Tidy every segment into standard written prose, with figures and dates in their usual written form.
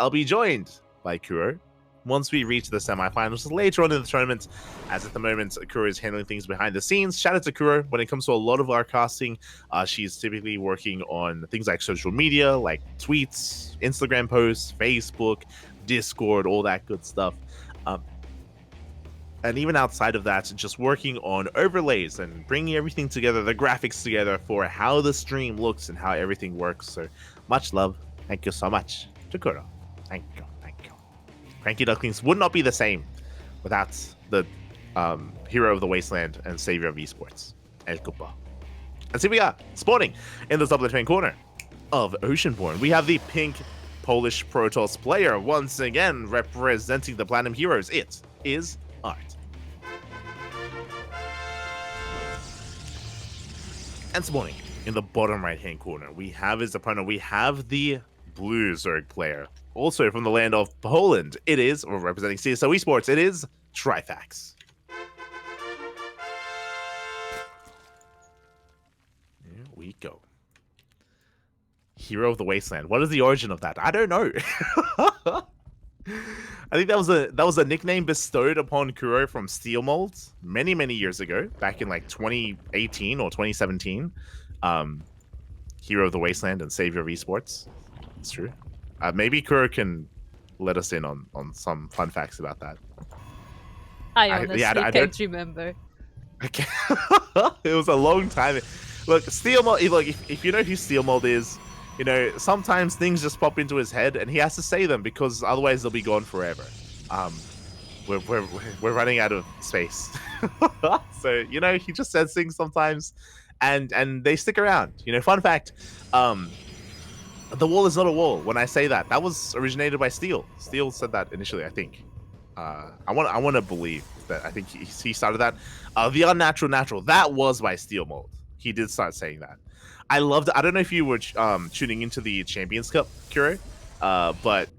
I'll be joined by Kuro once we reach the semifinals later on in the tournament, as at the moment Kuro is handling things behind the scenes. Shout out to Kuro. When it comes to a lot of our casting, she's typically working on things like social media, like tweets, Instagram posts, Facebook, Discord, all that good stuff. And even outside of that, just working on overlays and bringing everything together, the graphics together for how the stream looks and how everything works. So much love. Thank you so much to Kuro. Thank you. Thank you. CranKy Ducklings would not be the same without the hero of the wasteland and savior of esports, El Cupo. And see, we are spawning in the top left-hand corner of Oceanborn. We have the pink Polish Protoss player once again representing the Platinum Heroes. It is ArT. And spawning in the bottom right-hand corner, we have his opponent. We have the blue Zerg player, also from the land of Poland. It is, or representing CSO Esports, it is Trifax. Here we go. Hero of the Wasteland. What is the origin of that? I don't know. I think that was a nickname bestowed upon Kuro from Steel Molds many years ago, back in like 2018 or 2017. Hero of the Wasteland and savior of esports. It's true. Maybe Kuro can let us in on some fun facts about that. I honestly can't remember. It was a long time. Look, Steel Mold. Look, if you know who Steel Mold is, you know, sometimes things just pop into his head and he has to say them because otherwise they'll be gone forever. We're running out of space. So, you know, he just says things sometimes and they stick around. You know, fun fact, the wall is not a wall. When I say that, that was originated by Steel. Steel said that initially, I think. I want to believe that. I think he started that. The unnatural natural, that was by Steel Mold. He did start saying that. I loved it. I don't know if you were tuning into the Champions Cup, Kuro, but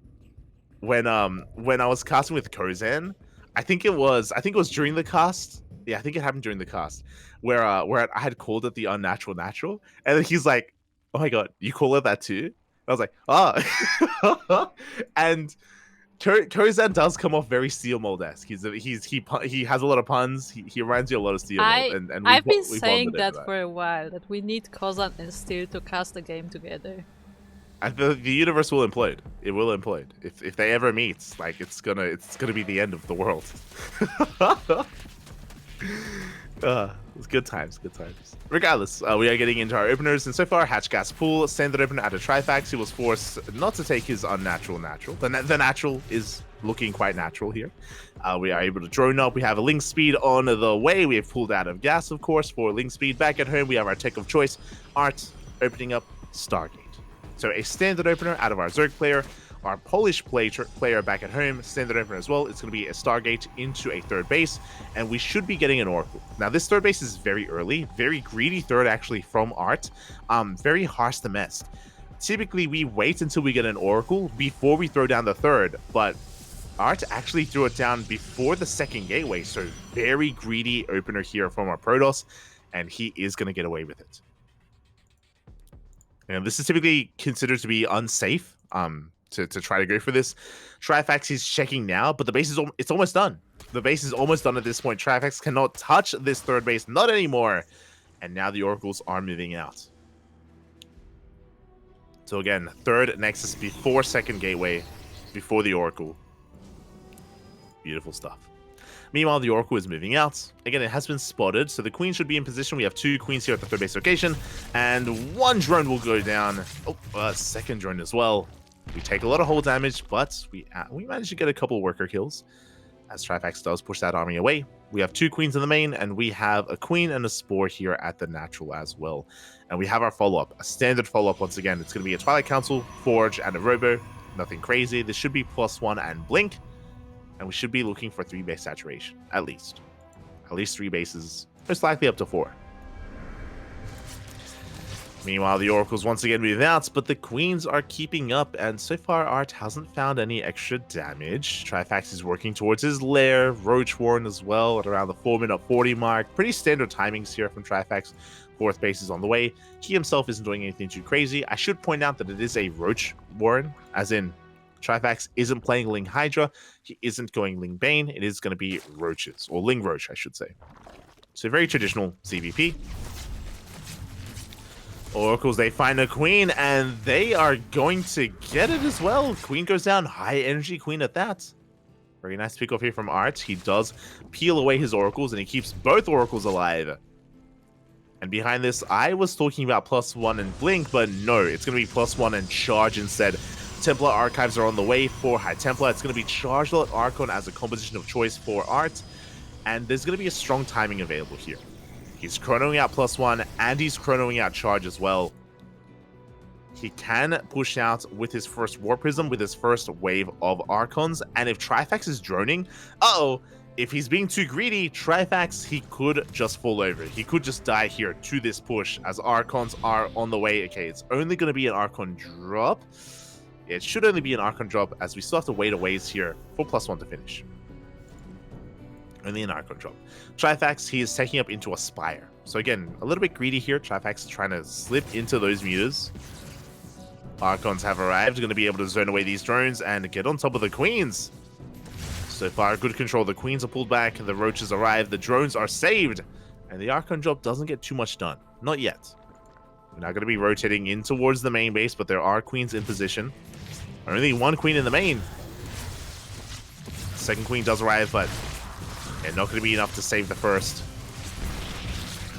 when I was casting with Kozan, I think it was during the cast. Yeah, I think it happened during the cast where I had called it the unnatural natural, and then he's like, "Oh my god, you call it that too?" I was like, "Oh," and Kozan does come off very Steel Mold-esque. He has a lot of puns. He reminds you a lot of Steel Mold. And I've been saying that for a while, that we need Kozan and Steel to cast a game together. The universe will implode. It will implode if they ever meet. Like it's gonna be the end of the world. It's good times, good times. Regardless, we are getting into our openers, and so far, Hatchgas Pool, standard opener out of Trifax, who was forced not to take his unnatural natural. The natural is looking quite natural here. We are able to drone up. We have a link speed on the way. We have pulled out of gas, of course, for link speed. Back at home, we have our tech of choice, ArT, opening up Stargate. So a standard opener out of our Zerg player. Our Polish player back at home, standard opener as well. It's going to be a Stargate into a third base, and we should be getting an Oracle. Now, this third base is very early, very greedy third actually from ArT, very harsh to mess. Typically, we wait until we get an Oracle before we throw down the third, but ArT actually threw it down before the second gateway, so very greedy opener here from our Protoss, and he is going to get away with it. And this is typically considered to be unsafe. To try to go for this. Trifax is checking now, but the base is it's almost done. The base is almost done at this point. Trifax cannot touch this third base, not anymore. And now the Oracles are moving out. So again, third Nexus before second gateway, before the Oracle. Beautiful stuff. Meanwhile, the Oracle is moving out. Again, it has been spotted, so the Queen should be in position. We have two Queens here at the third base location, and one drone will go down. Oh, second drone as well. We take a lot of hull damage, but we managed to get a couple worker kills as Trifax does push that army away. We have two Queens in the main, and we have a Queen and a Spore here at the natural as well. And we have our follow-up, a standard follow-up once again. It's going to be a Twilight Council, Forge, and a Robo. Nothing crazy. This should be +1 and Blink, and we should be looking for 3 base saturation, at least. At least 3 bases, most likely up to 4. Meanwhile, the Oracles once again moving out, but the Queens are keeping up, and so far ArT hasn't found any extra damage. Trifax is working towards his lair, Roach Warren as well at around the 4-minute 40 mark. Pretty standard timings here from Trifax. 4th base is on the way. He himself isn't doing anything too crazy. I should point out that it is a Roach Warren, as in Trifax isn't playing Ling Hydra. He isn't going Ling Bane. It is going to be Roaches, or Ling Roach, I should say. So very traditional ZvP. Oracles, they find a queen, and they are going to get it as well. Queen goes down, high energy queen at that. Very nice pick off here from ArT. He does peel away his oracles, and he keeps both oracles alive. And behind this, I was talking about +1 and blink, but no, it's going to be +1 and charge instead. Templar archives are on the way for High Templar. It's going to be Charge Lot Archon as a composition of choice for ArT, and there's going to be a strong timing available here. He's chronoing out +1, and he's chronoing out charge as well. He can push out with his first War Prism, with his first wave of Archons, and if Trifax is droning, if he's being too greedy, Trifax, he could just fall over. He could just die here to this push, as Archons are on the way. Okay, it's only going to be an Archon drop. It should only be an Archon drop, as we still have to wait a ways here for +1 to finish. Only an Archon drop. Trifax, he is taking up into a Spire. So again, a little bit greedy here. Trifax is trying to slip into those mutas. Archons have arrived, going to be able to zone away these drones and get on top of the queens. So far, good control. The queens are pulled back, the roaches arrive, the drones are saved, and the Archon drop doesn't get too much done. Not yet. We're now going to be rotating in towards the main base, but there are queens in position. Only one queen in the main. Second queen does arrive, but not going to be enough to save the first.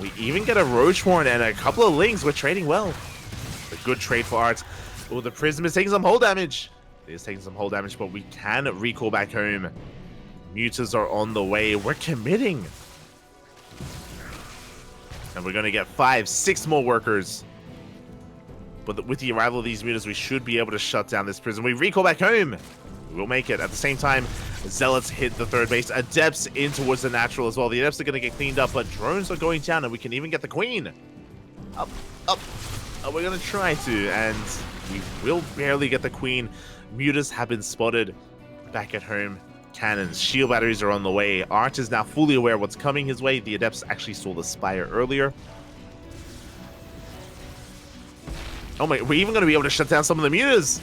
We even get a Roach Horn and a couple of Lings. We're trading well. A good trade for ArT. Oh, the Prism is taking some hull damage. It is taking some hull damage, but we can recall back home. Mutas are on the way. We're committing. And we're going to get 5, 6 more workers. But with the arrival of these mutas, we should be able to shut down this prison. We recall back home. We'll make it. At the same time, Zealots hit the third base. Adepts in towards the natural as well. The Adepts are going to get cleaned up, but drones are going down, and we can even get the Queen. Up, up. We're going to try to, and we will barely get the Queen. Mutas have been spotted back at home. Cannons, shield batteries are on the way. ArT is now fully aware of what's coming his way. The Adepts actually saw the Spire earlier. Oh my, we're even going to be able to shut down some of the mutas.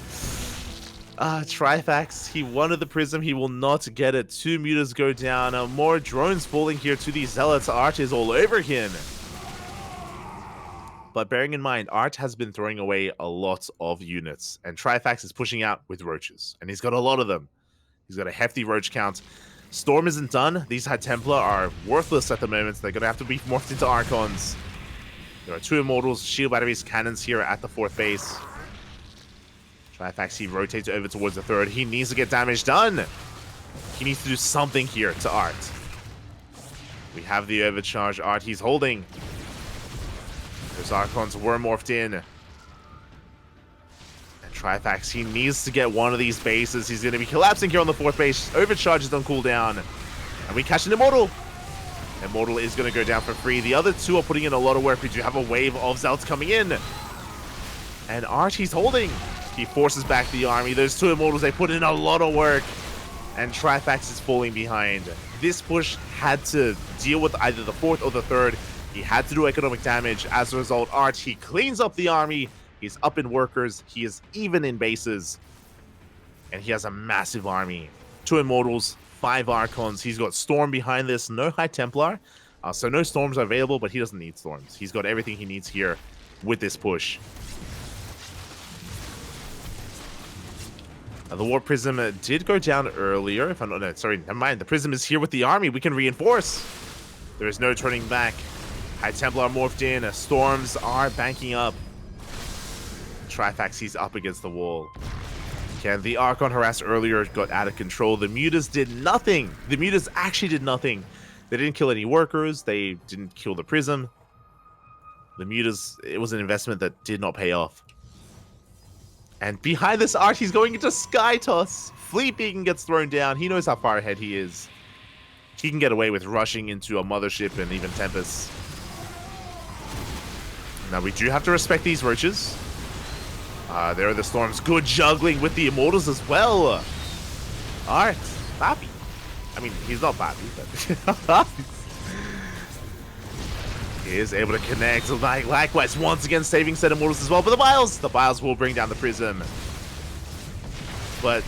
Trifax, he wanted the Prism. He will not get it. 2 mutas go down. More drones falling here to these Zealots. ArT is all over him. But bearing in mind, ArT has been throwing away a lot of units. And Trifax is pushing out with roaches. And he's got a lot of them. He's got a hefty roach count. Storm isn't done. These High Templar are worthless at the moment. They're going to have to be morphed into Archons. There are 2 Immortals, shield batteries, cannons here at the 4th base. Trifax, he rotates over towards the 3rd. He needs to get damage done. He needs to do something here to ArT. We have the overcharge. ArT, he's holding. Those Archons were morphed in. And Trifax, he needs to get one of these bases. He's going to be collapsing here on the 4th base. Overcharge is on cooldown. And we catch an Immortal. Immortal is going to go down for free. The other 2 are putting in a lot of work. We do have a wave of Zealots coming in. And ArT, he's holding. He forces back the army. Those 2 Immortals, they put in a lot of work. And Trifax is falling behind. This push had to deal with either the 4th or the 3rd. He had to do economic damage. As a result, ArT, he cleans up the army. He's up in workers. He is even in bases. And he has a massive army. 2 Immortals, 5 Archons. He's got Storm behind this. No High Templar. So no Storms are available, but he doesn't need Storms. He's got everything he needs here with this push. The War Prism did go down earlier. If I'm not, no, sorry, never mind. The Prism is here with the army. We can reinforce. There is no turning back. High Templar morphed in. Storms are banking up. Trifax, he's up against the wall. Can the Archon harass earlier got out of control. The mutas did nothing. The mutas actually did nothing. They didn't kill any workers. They didn't kill the Prism. The mutas, it was an investment that did not pay off. And behind this ArT, he's going into Sky Toss. Fleet Beacon gets thrown down. He knows how far ahead he is. He can get away with rushing into a Mothership and even Tempest. Now, we do have to respect these roaches. There are the Storms. Good juggling with the Immortals as well. ArT, Papi. I mean, he's not Papi, but... he is able to connect. Likewise, once again, saving said Immortals as well. But the Biles will bring down the Prism. but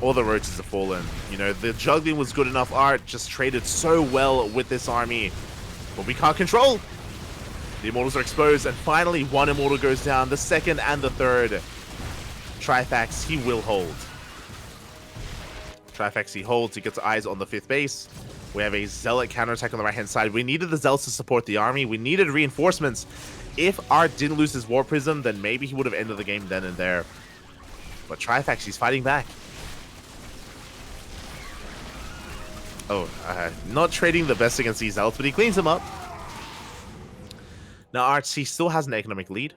all the roaches have fallen. You know, the juggling was good enough. ArT just traded so well with this army, but we can't control. The immortals are exposed, and finally one immortal goes down, the second and the third. Trifax, he will hold. Trifax, he holds. He gets eyes on the 5th base. We have a Zealot counterattack on the right-hand side. We needed the Zealots to support the army. We needed reinforcements. If ArT didn't lose his War Prism, then maybe he would have ended the game then and there. But Trifax, he's fighting back. Oh, not trading the best against these Zealots, but he cleans them up. Now, ArT, he still has an economic lead.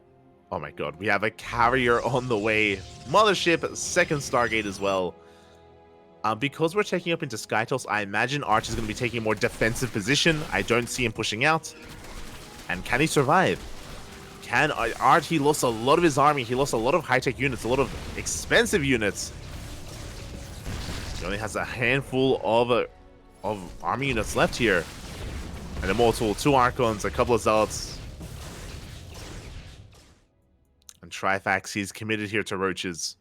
Oh my god, we have a carrier on the way. Mothership, 2nd Stargate as well. Because we're taking up into Skytos, I imagine ArT is going to be taking a more defensive position. I don't see him pushing out. And can he survive? Can ArT, he lost a lot of his army. He lost a lot of high-tech units, a lot of expensive units. He only has a handful of army units left here. An Immortal, 2 Archons, a couple of Zealots. And Trifax, he's committed here to Roaches.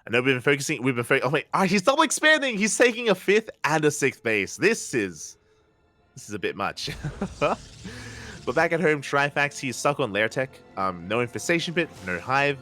I know we've been focusing, oh wait, he's double expanding. He's taking a 5th and a 6th base. This is a bit much. But back at home, Trifax, he's stuck on Lair Tech. No Infestation Pit, no Hive.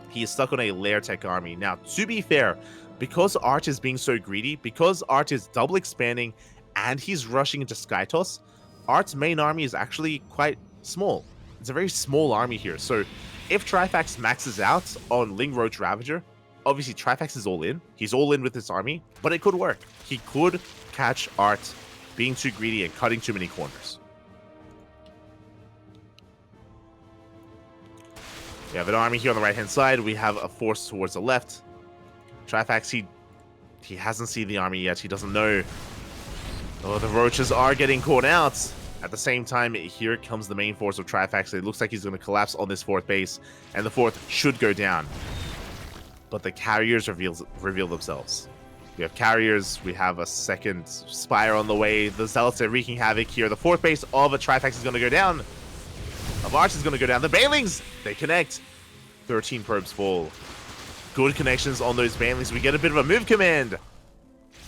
He is stuck on a Lair Tech army. Now, to be fair, because ArT is being so greedy, because ArT is double expanding, and he's rushing into Skytos, ArT's main army is actually quite small. It's a very small army here. So if Trifax maxes out on Ling Roach Ravager, obviously Trifax is all in. He's all in with this army, but it could work. He could catch ArT being too greedy and cutting too many corners. We have an army here on the right-hand side. We have a force towards the left. Trifax, he hasn't seen the army yet. He doesn't know. Oh, the Roaches are getting caught out. At the same time, here comes the main force of Trifax. It looks like he's going to collapse on this 4th base, and the 4th should go down. But the carriers reveal themselves. We have carriers. We have a 2nd Spire on the way. The Zealots are wreaking havoc here. The 4th base of a Trifax is going to go down. Of ArT is going to go down. The Banelings, they connect. 13 probes fall. Good connections on those Banelings. We get a bit of a move command.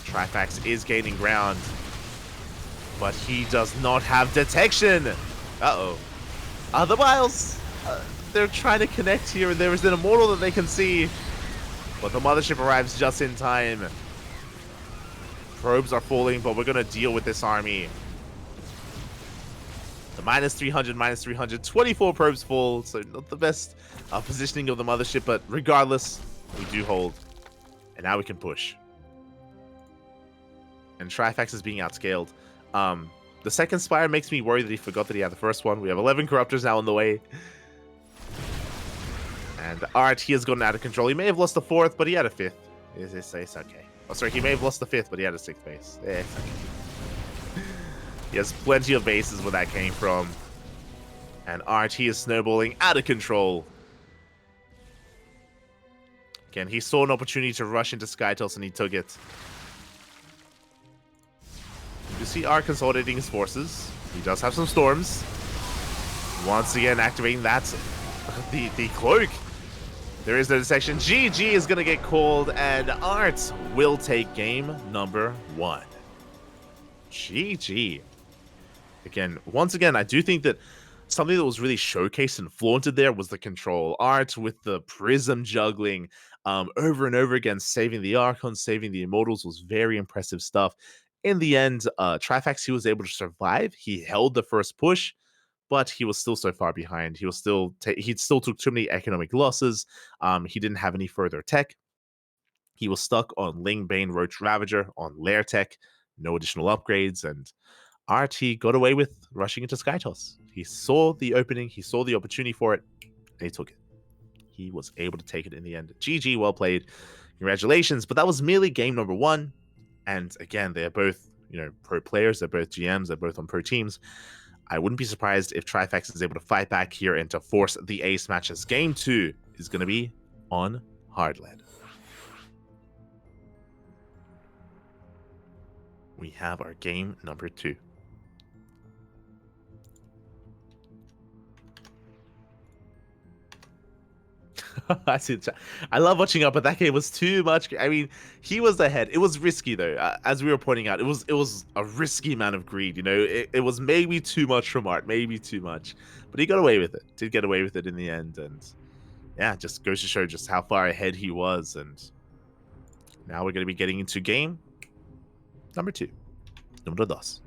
Trifax is gaining ground, but he does not have detection. Uh-oh. The Biles, they're trying to connect here, and there is an Immortal that they can see, but the Mothership arrives just in time. Probes are falling, but we're going to deal with this army. The -300, 24 probes fall, so not the best positioning of the Mothership, but regardless, we do hold. And now we can push. And Trifax is being outscaled. The 2nd Spire makes me worry that he forgot that he had the 1st one. We have 11 Corruptors now on the way. And ArT, he has gotten out of control. He may have lost the 4th, but he had a 5th. It's okay. Oh, sorry, he may have lost the 5th, but he had a 6th base. It's okay. He has plenty of bases where that came from. And ArT is snowballing out of control. Again, he saw an opportunity to rush into Skytos, and he took it. You see ArT consolidating his forces. He does have some storms. Once again, activating that, the cloak. There is no detection. GG is going to get called, and ArT will take game number 1. GG. Again, once again, I do think that something that was really showcased and flaunted there was the control. ArT with the prism juggling over and over again, saving the Archons, saving the Immortals was very impressive stuff. In the end, Trifax, he was able to survive. He held the first push, but he was still so far behind. He still took too many economic losses. He didn't have any further tech. He was stuck on Ling Bane Roach Ravager on Lair Tech, no additional upgrades, and ArT got away with rushing into Skytos. He saw the opening, he saw the opportunity for it, and he took it. He was able to take it in the end. GG, well played. Congratulations. But that was merely game number 1. And again, they're both, pro players. They're both GMs. They're both on pro teams. I wouldn't be surprised if Trifax is able to fight back here and to force the ace matches. Game 2 is going to be on hard lead. We have our game number 2. I love watching up, but that game was too much. I mean, he was ahead. It was risky though, as we were pointing out. It was a risky amount of greed. You know, it was maybe too much from ArT, maybe too much, but he got away with it. Did get away with it in the end, and yeah, just goes to show just how far ahead he was. And now we're going to be getting into game number 2, número 2.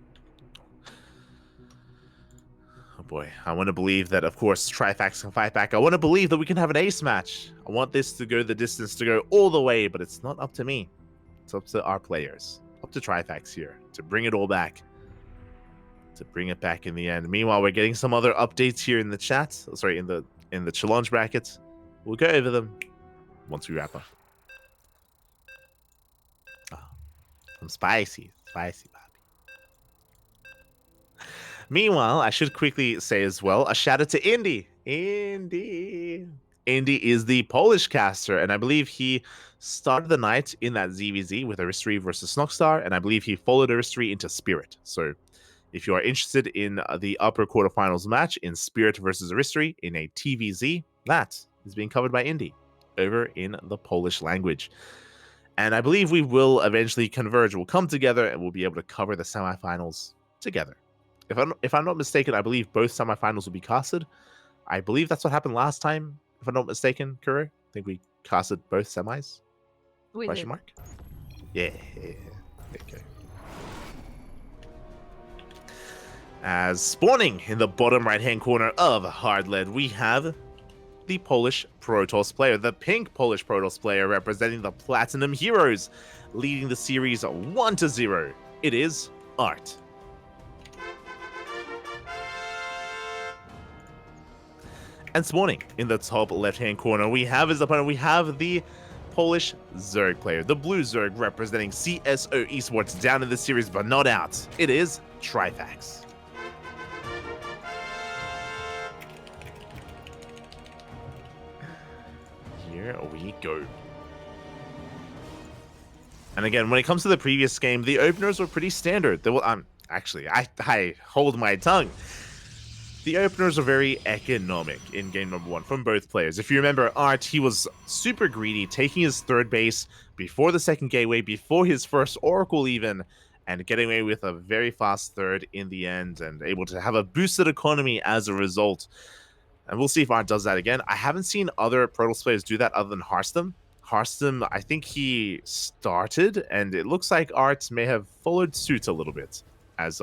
Oh boy, I want to believe that, of course, Trifax can fight back. I want to believe that we can have an ace match. I want this to go the distance, to go all the way, but it's not up to me. It's up to our players, up to Trifax here, to bring it all back, to bring it back in the end. Meanwhile, we're getting some other updates here in the chat. Sorry, in the challenge brackets. We'll go over them once we wrap up. Oh, I'm spicy, Bobby. Meanwhile, I should quickly say as well, a shout out to Indy. Indy is the Polish caster, and I believe he started the night in that ZvZ with Aristry versus Snockstar, and I believe he followed Aristry into Spirit. So if you are interested in the upper quarterfinals match in Spirit versus Aristry in a TVZ, that is being covered by Indy over in the Polish language. And I believe we will eventually converge. We'll come together and we'll be able to cover the semifinals together. If I'm not mistaken, I believe both semifinals will be casted. I believe that's what happened last time. If I'm not mistaken, Kuro, I think we casted both semis. We Question did. mark? Yeah. Okay. As spawning in the bottom right-hand corner of Hard Lead, we have the Polish Protoss player, the pink Polish Protoss player representing the Platinum Heroes, leading the series 1-0. It is ArT. And spawning in the top left-hand corner, we have his opponent. We have the Polish Zerg player, the blue Zerg representing CSO Esports down in the series, but not out. It is Trifax. Here we go. And again, when it comes to the previous game, the openers were pretty standard. They were, actually, I hold my tongue. The openers are very economic in game number 1 from both players. If you remember, ArT, he was super greedy, taking his third base before the second gateway, before his first Oracle even, and getting away with a very fast third in the end, and able to have a boosted economy as a result. And we'll see if ArT does that again. I haven't seen other Protoss players do that other than Hearthstone. Hearthstone, I think he started, and it looks like ArT may have followed suit a little bit, as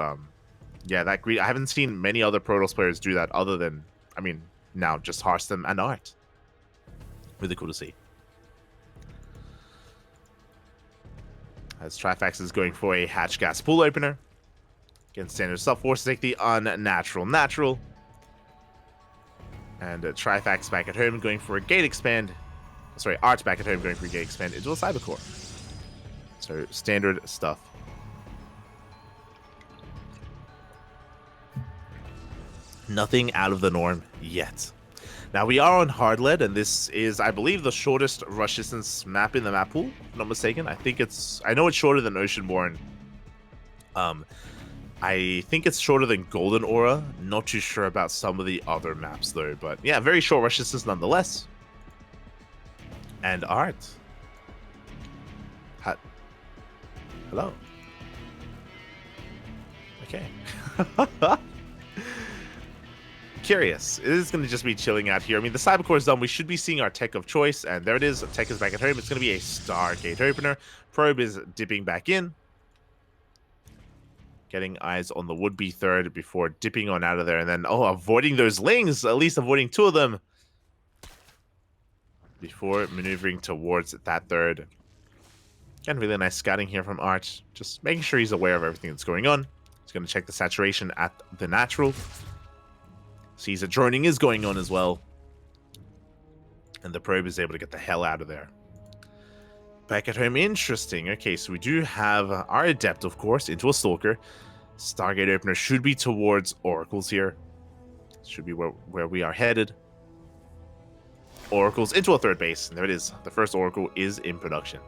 yeah, that greed. I haven't seen many other Protoss players do that other than, I mean, now just Hearthstone and ArT. Really cool to see. As Trifax is going for a hatch gas pool opener. Again, standard stuff. Force to take the unnatural natural. And Trifax back at home going for a gate expand. Sorry, ArT back at home going for a gate expand into a cybercore. So standard stuff. Nothing out of the norm yet. Now we are on Hard Lead, and this is, I believe, the shortest rush distance map in the map pool. If I'm not mistaken. I know it's shorter than Oceanborn. I think it's shorter than Golden Aura. Not too sure about some of the other maps though, but yeah, very short rush distance nonetheless. And ArT. Hello. Okay. Curious. It is going to just be chilling out here. I mean, the Cybercore is done. We should be seeing our tech of choice, and there it is. Tech is back at home. It's going to be a Stargate opener. Probe is dipping back in. Getting eyes on the would-be third before dipping on out of there, and then, avoiding those lings. At least avoiding 2 of them before maneuvering towards that third. Again, really nice scouting here from ArT. Just making sure he's aware of everything that's going on. He's going to check the saturation at the natural. Sees that droning is going on as well. And the probe is able to get the hell out of there. Back at home, interesting. Okay, so we do have our Adept, of course, into a Stalker. Stargate opener should be towards Oracles here. Should be where we are headed. Oracles into a third base. And there it is. The first Oracle is in production.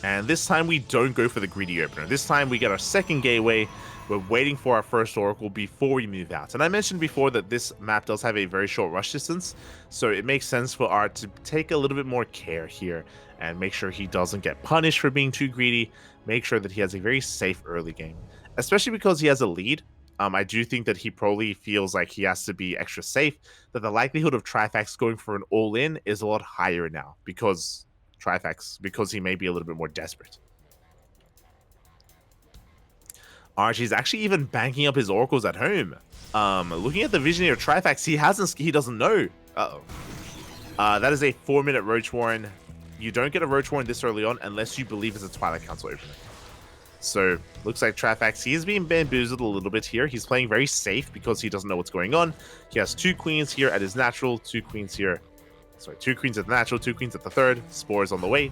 And this time we don't go for the greedy opener. This time we get our second gateway. We're waiting for our first Oracle before we move out. And I mentioned before that this map does have a very short rush distance, so it makes sense for ArT to take a little bit more care here and make sure he doesn't get punished for being too greedy, make sure that he has a very safe early game. Especially because he has a lead, I do think that he probably feels like he has to be extra safe, that the likelihood of Trifax going for an all-in is a lot higher now because because he may be a little bit more desperate. ArT is actually even banking up his oracles at home. Looking at the vision here, Trifax, he doesn't know. That is a 4-minute Roach Warren. You don't get a Roach Warren this early on unless you believe it's a Twilight Council opening. So, looks like Trifax, he is being bamboozled a little bit here. He's playing very safe because he doesn't know what's going on. He has 2 queens here at his natural, 2 queens here. Sorry, 2 queens at the natural, 2 queens at the third. Spores on the way.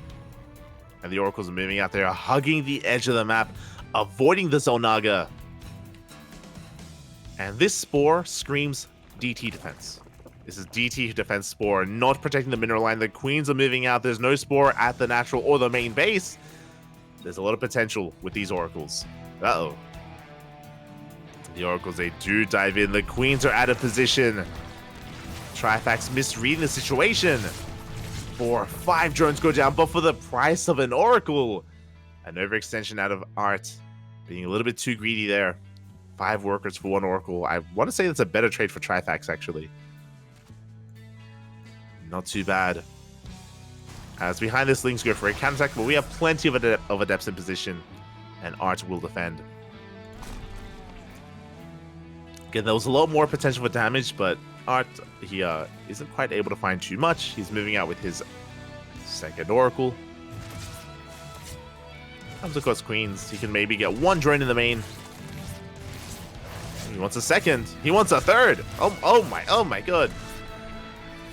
And the oracles are moving out there, hugging the edge of the map, avoiding the Zolnaga. And this Spore screams DT defense. This is DT defense Spore, not protecting the mineral line. The queens are moving out. There's no Spore at the natural or the main base. There's a lot of potential with these oracles. Uh-oh. The oracles, they do dive in. The queens are out of position. Trifax misreading the situation. 4 or 5 drones go down, but for the price of an oracle. An overextension out of ArT, being a little bit too greedy there. 5 workers for 1 oracle. I want to say that's a better trade for Trifax, actually. Not too bad. As behind this, Lings go for a counterattack, but we have plenty of adepts in position, and ArT will defend. Again, there was a lot more potential for damage, but ArT, he isn't quite able to find too much. He's moving out with his second oracle. Comes across queens. He can maybe get 1 drone in the main. He wants a second. He wants a third. Oh my god.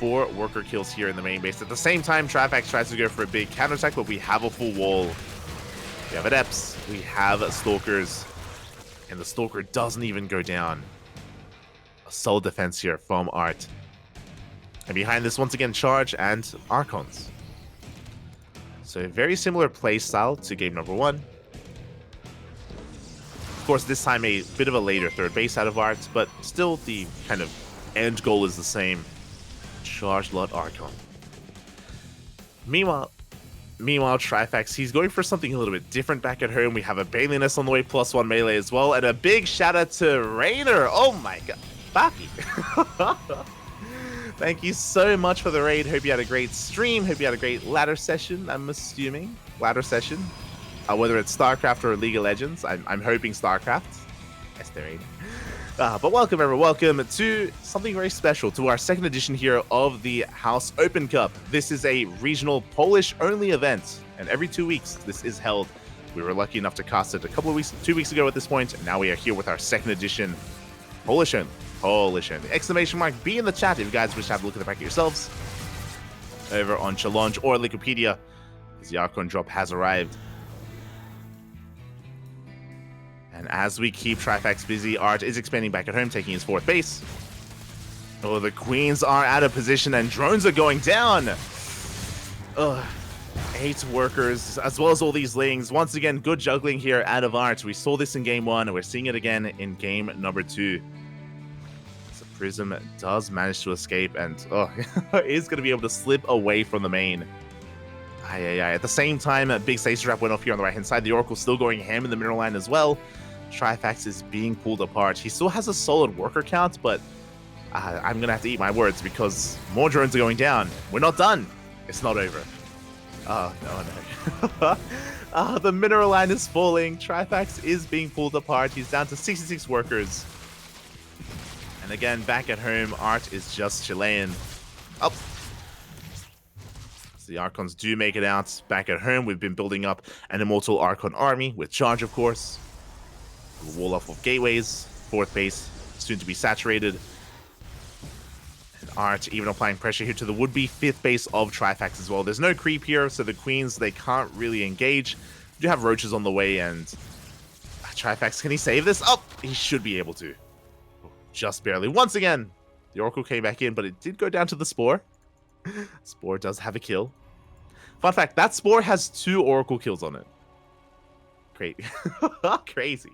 4 worker kills here in the main base. At the same time, Trifax tries to go for a big counterattack, but we have a full wall. We have adepts. We have stalkers. And the stalker doesn't even go down. A solid defense here from ArT. And behind this, once again, Charge and Archons. So a very similar play style to game number 1. Of course, this time a bit of a later third base out of ArT, but still the kind of end goal is the same. Charge lot Archon. Meanwhile, Trifax, he's going for something a little bit different back at home. We have a Baliness on the way, +1 melee as well, and a big shout out to Rainer. Oh my god. Bappy. Thank you so much for the raid. Hope you had a great stream. Hope you had a great ladder session, I'm assuming. Ladder session. Whether it's StarCraft or League of Legends. I'm hoping StarCraft. Yes, they're raiding. But welcome, everyone. Welcome to something very special, to our second edition here of the House Open Cup. This is a regional Polish-only event, and every 2 weeks this is held. We were lucky enough to cast it 2 weeks ago at this point, and now we are here with our second edition Polish-only. Polish-only. Exclamation mark B in the chat if you guys wish to have a look at the back of yourselves. Over on Challenge or Wikipedia, as the Archon drop has arrived. And as we keep Trifax busy, ArT is expanding back at home, taking his 4th base. Oh, the queens are out of position and drones are going down. Ugh. 8 workers, as well as all these lings. Once again, good juggling here out of ArT. We saw this in game 1, and we're seeing it again in game number 2. So Prism does manage to escape, and is going to be able to slip away from the main. At the same time, a big stasis trap went off here on the right-hand side. The Oracle's still going ham in the middle line as well. Trifax is being pulled apart. He still has a solid worker count, but I'm going to have to eat my words because more drones are going down. We're not done. It's not over. Oh, no. The mineral line is falling. Trifax is being pulled apart. He's down to 66 workers. And again, back at home, ArT is just Chilean. Up. So the Archons do make it out. Back at home, we've been building up an Immortal Archon army with Charge, of course. Wall off of gateways. 4th base, soon to be saturated. And ArT even applying pressure here to the would-be 5th base of Trifax as well. There's no creep here, so the queens, they can't really engage. We do have roaches on the way, and Trifax, can he save this? Oh, he should be able to. Just barely. Once again, the Oracle came back in, but it did go down to the Spore. Spore does have a kill. Fun fact, that Spore has 2 Oracle kills on it. Great. Crazy.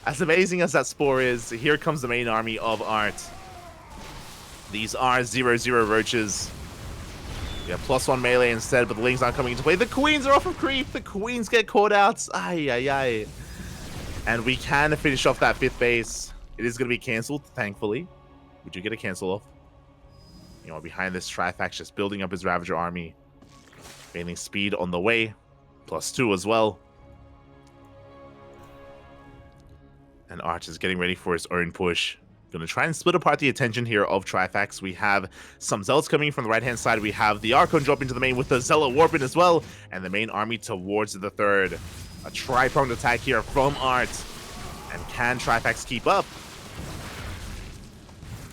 As amazing as that Spore is, here comes the main army of ArT. These are 0/0 roaches. We have +1 melee instead, but the Lings aren't coming into play. The Queens are off of creep. The Queens get caught out. Ay, ay, ay. And we can finish off that 5th base. It is going to be cancelled, thankfully. We do get a cancel off. You know, behind this, Trifax just building up his Ravager army. Gaining speed on the way. +2 as well. And ArT is getting ready for his own push. Going to try and split apart the attention here of Trifax. We have some Zealots coming from the right-hand side. We have the Archon drop into the main with the Zealot Warping as well. And the main army towards the third. A tri-pronged attack here from ArT. And can Trifax keep up?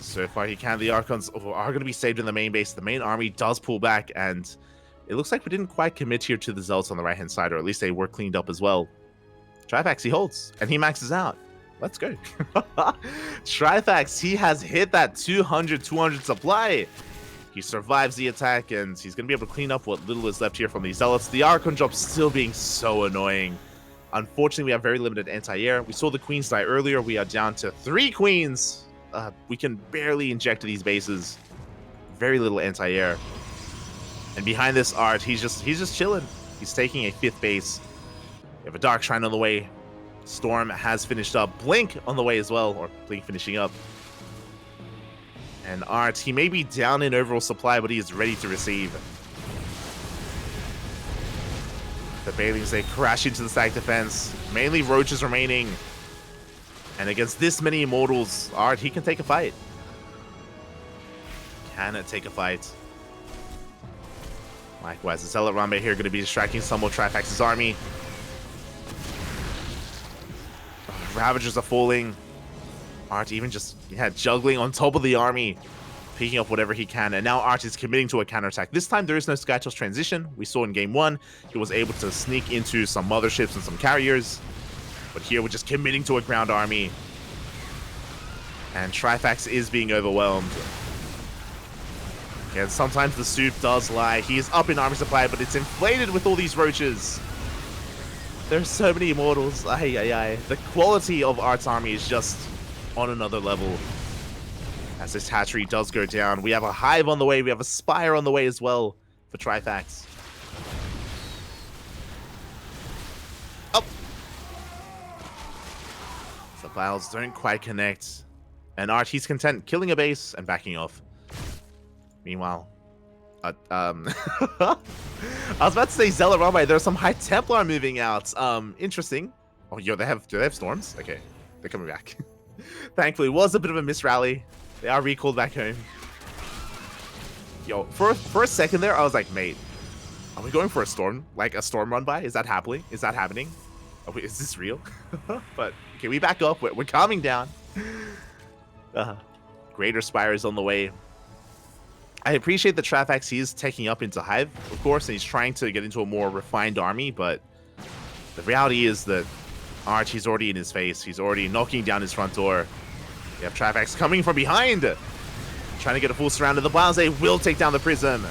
So far he can. The Archons are going to be saved in the main base. The main army does pull back. And it looks like we didn't quite commit here to the Zealots on the right-hand side. Or at least they were cleaned up as well. Trifax, he holds. And he maxes out. Let's go. Trifax, he has hit that 200 supply. He survives the attack, and he's going to be able to clean up what little is left here from these Zealots. The Archon drop still being so annoying. Unfortunately, we have very limited anti-air. We saw the Queens die earlier. We are down to 3 Queens. We can barely inject these bases. Very little anti-air. And behind this ArT, he's just chilling. He's taking a 5th base. We have a Dark Shrine on the way. Storm has finished up. Blink on the way as well, or Blink finishing up. And ArT, he may be down in overall supply, but he is ready to receive. The Bailings, they crash into the stack defense. Mainly Roaches remaining. And against this many Immortals, ArT, he can take a fight. Can it take a fight? Likewise, the Zealot Rambe here going to be distracting some more Trifax's army. Ravagers are falling. ArT even just juggling on top of the army, picking up whatever he can. And now ArT is committing to a counterattack. This time there is no Skytoss transition. We saw in game 1, he was able to sneak into some motherships and some carriers. But here we're just committing to a ground army. And Trifax is being overwhelmed. And sometimes the soup does lie. He is up in army supply, but it's inflated with all these roaches. There's so many Immortals. Ay, ay, ay. The quality of ArT's army is just on another level. As this hatchery does go down, we have a Hive on the way. We have a Spire on the way as well for Trifax. Oh! The files don't quite connect. And ArT, he's content killing a base and backing off. Meanwhile, I was about to say Zealot Rambe. There's some High Templar moving out. Interesting. Oh, yo, do they have storms? Okay, they're coming back. Thankfully, it was a bit of a misrally. They are recalled back home. Yo, for a second there, I was like, mate, are we going for a storm? Like a storm run by? Is that happening? Is that happening? Oh, wait, is this real? But okay, we back up. We're calming down. Greater Spire is on the way. I appreciate the Trifax he is taking up into Hive, of course, and he's trying to get into a more refined army, but the reality is that ArT, he's already in his face. He's already knocking down his front door. We have Trifax coming from behind, trying to get a full surround of the Blowns. They will take down the Prism.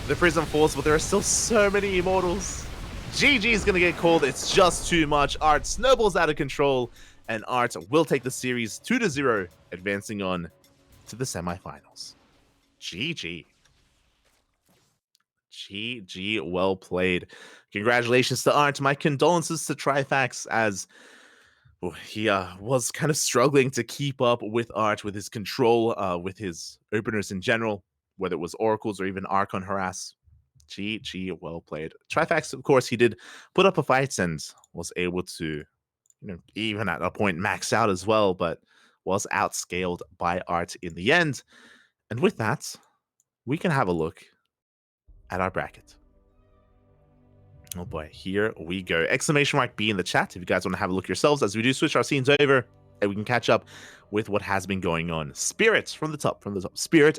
The Prism falls, but there are still so many Immortals. GG is going to get called. It's just too much. ArT snowballs out of control, and ArT will take the series 2-0, advancing on to the semifinals. GG. GG, well played. Congratulations to ArT. My condolences to Trifax, as he was kind of struggling to keep up with ArT, with his control, with his openers in general, whether it was Oracles or even Archon Harass. GG, well played. Trifax, of course, he did put up a fight and was able to, even at a point max out as well, but was outscaled by ArT in the end. And with that, we can have a look at our bracket. Oh boy, here we go. Exclamation mark B in the chat if you guys want to have a look yourselves as we do switch our scenes over and we can catch up with what has been going on. Spirit from the top, Spirit